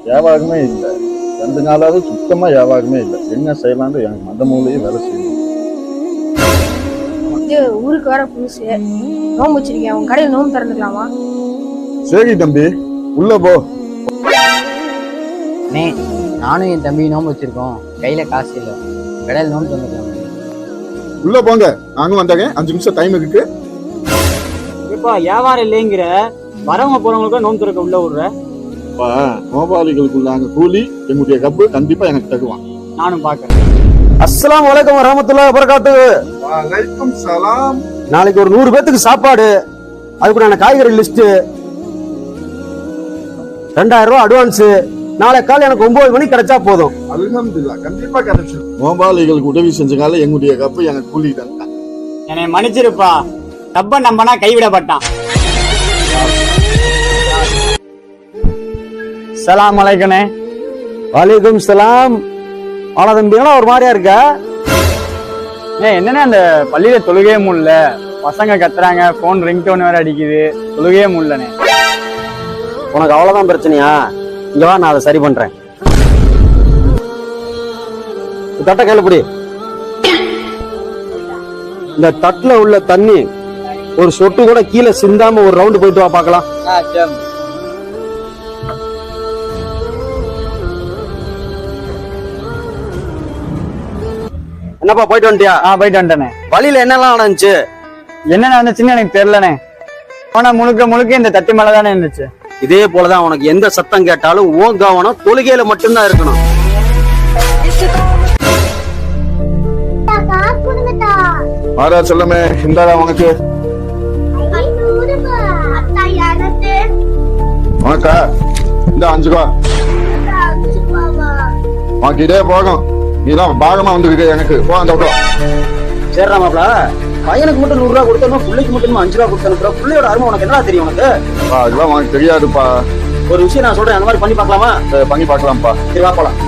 வியாபாரமே இல்லை. 2 நாளாவது சுத்தமா வியாபாரமே இல்லை. என்ன செய்யலான்னு எனக்கு மந்த மூலையும் வேலை செய்யணும். ஊருக்கு வர புதுசு நோம்பு வச்சிருக்கேன். உங்க கடையில் நோம்பு திறந்துக்கலாமா? சரி தம்பி, உள்ள போ. நானும் என் தம்பி நோம்பு வச்சிருக்கோம். கையில காசு இல்லை. கடையில் நோம்பு திறந்துக்கலாம். உள்ள போங்க, நானும் வந்தாங்க. 5 நிமிஷம் டைம் இருக்கு. இப்ப வியாபாரம் இல்லைங்கிற வரவங்க போறவங்களுக்கு நோம்பு திறக்க உள்ள விடுற. நோபாளிகளுக்குள்ளாங்க கூலி எங்களுடைய கப்பு கண்டிப்பா எனக்கு தருவான். நானும் பாக்குறேன். அஸ்ஸலாமு அலைக்கும் வரஹ்மத்துல்லாஹி வபரகாத்துஹு. வலைக்கும் சலாம். நாளைக்கு ஒரு 100 பேத்துக்கு சாப்பாடு, அதுக்குண்டான காய்கறி லிஸ்ட், 2000 ரூபாய் அட்வான்ஸ். நாளை காலை எனக்கு 9 மணிக்கு கிடைச்சா போதும். அல்ஹம்துலில்லாஹ், கண்டிப்பா கிடைச்சிடும். நோபாளிகளுக்கு உதவி செஞ்சதால எங்களுடைய கப்பு எனக்கு கூலி தந்தான். என்னை மன்னிச்சிருப்பா. தப்ப நம்பனா கைவிடப்பட்டான். சலாம் அலைக்கனே. வலைக்கும் சலாம். ஆனா தம்பிங்களா ஒரு மாதிரியா இருக்க. என்னன்னா அந்த பள்ளியில தொழுகையே முடியல. பசங்க கத்துறாங்க, போன் ரிங்டோன் வேற அடிக்குது. தொழுகையே முடியலனே. உனக்கு அவ்வளவுதான் பிரச்சனையா? இங்க வா, நான் அதை சரி பண்றேன். தட்டை கையில பிடி. இந்த தட்டுல உள்ள தண்ணி ஒரு சொட்டு கூட கீழே சிந்தாம ஒரு ரவுண்டு போயிட்டு வா பாக்கலாம். என்னப்பா போயிட்டு வந்துட்டியா? போயிட்டு வந்துட்டேனே. வழியில என்னெல்லாம் நடந்துச்சு? என்ன நடந்துச்சுன்னு எனக்கு தெரியலனே. ஆனா முழுக்க இந்த தட்டி மேல தானே இருந்துச்சு. இதே போலதான் உனக்கு எந்த சத்தம் கேட்டாலும் உன் கவனம் தொழுகையில மட்டும்தான் இருக்கணும். மாறா செல்லமே, இந்தாடா உனக்கு. உனக்கா இந்த 5 ரூபா உனக்கு இதே போகும். நீதான் பாகமா வந்துருக்கு எனக்கு. போ அந்த விட்டோம். சரிடா மாப்ள, பையனுக்கு மட்டும் 100 ரூபா கொடுத்தா பிள்ளைக்கு மட்டும் 5 ரூபா கொடுத்தா பிள்ளையோட அருமை உனக்கு என்ன தெரியும்? உனக்கு அதெல்லாம் உனக்கு தெரியாதுப்பா. ஒரு விஷயம் நான் சொல்றேன், அந்த மாதிரி பண்ணி பார்க்கலாமா? பண்ணி பார்க்கலாம்ப்பா. சரி வா போலாம்.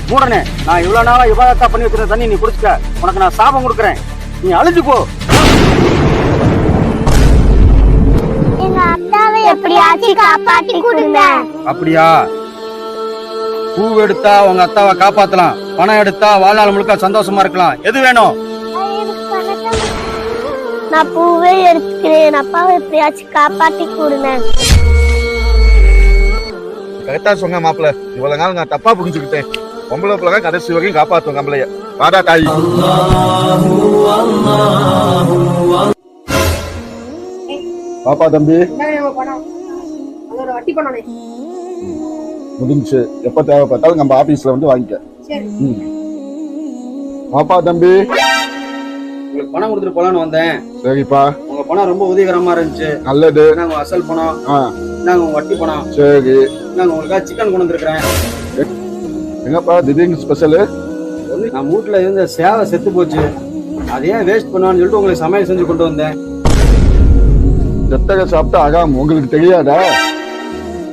மூடனே, நான் இவ்வளவு நாளா இபாதத்தா பண்ணி வச்சிருந்த தண்ணி நீ குடிச்சுக்க. உனக்கு நான் சாபம் கொடுக்குறேன். நீ அழிஞ்சு போ. எங்க அத்தாவை எப்படியாச்சும் காப்பாத்தி கொடுங்க. அப்படியா? பூ எடுத்தா உங்க அத்தாவை காப்பாத்தலாம், பணம் எடுத்தா வாழ்நாள் முழுக்க சந்தோஷமா இருக்கலாம். எது வேணும்? நான் பூவே எடுத்துக்கிறேன். அப்பாவை எப்படியாச்சும் காப்பாத்தி கொடுங்க. கரெக்டா சொன்ன மாப்பிள்ள. இவ்வளவு நாள் நான் தப்பா புரிஞ்சுக்கிட்டேன். பொம்பளை பிள்ளை கடைசி வரைக்கும் காப்பாத்துவோம் கம்பளைய. வாடா தாய். பாப்பா தம்பி வட்டி பண்ணனே முடிஞ்சு. எப்ப தேவைப்பட்டாலும் நம்ம ஆபீஸ்ல வந்து வாங்கிக்க. பாப்பா தம்பி, உங்களுக்கு பணம் கொடுத்துட்டு போலான்னு வந்தேன். சரிப்பா. உங்க பணம் ரொம்ப உதவிகரமா இருந்துச்சு. நல்லது. நாங்க அசல் பணம், நாங்க உங்க வட்டி பணம். சரி, நாங்க உங்களுக்காக சிக்கன் கொண்டு வந்திருக்கிறேன். எங்கப்பா திடீர்னு ஸ்பெஷலு? நான் வீட்டுல இருந்த சேவை செத்து போச்சு. அதையே வேஸ்ட் பண்ணுவான்னு சொல்லிட்டு உங்களுக்கு சமையல் செஞ்சு கொண்டு வந்தேன். செத்தக சாப்பிட்டா ஆகாம உங்களுக்கு தெரியாதா?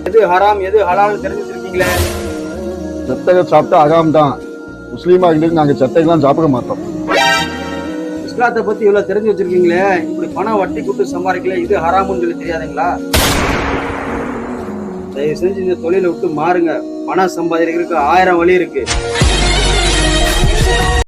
எது ஹராம் எது ஹலால் தெரிஞ்சு வச்சிருக்கீங்களே. செத்தக சாப்பிட்டா ஆகாம தான். முஸ்லீமா இருந்து நாங்க செத்தைகள்லாம் சாப்பிட மாட்டோம். இஸ்லாத்தை பத்தி இவ்வளவு தெரிஞ்சு வச்சிருக்கீங்களே, இப்படி பணம் வட்டி கூட்டு சம்பாதிக்கல, இது ஹராமுன்னு சொல்லி தெரியாதுங்களா? தயவு செஞ்சு இந்த தொழிலை விட்டு மாறுங்க. பணம் சம்பாதிக்கிறதுக்கு 1000 வழி இருக்கு.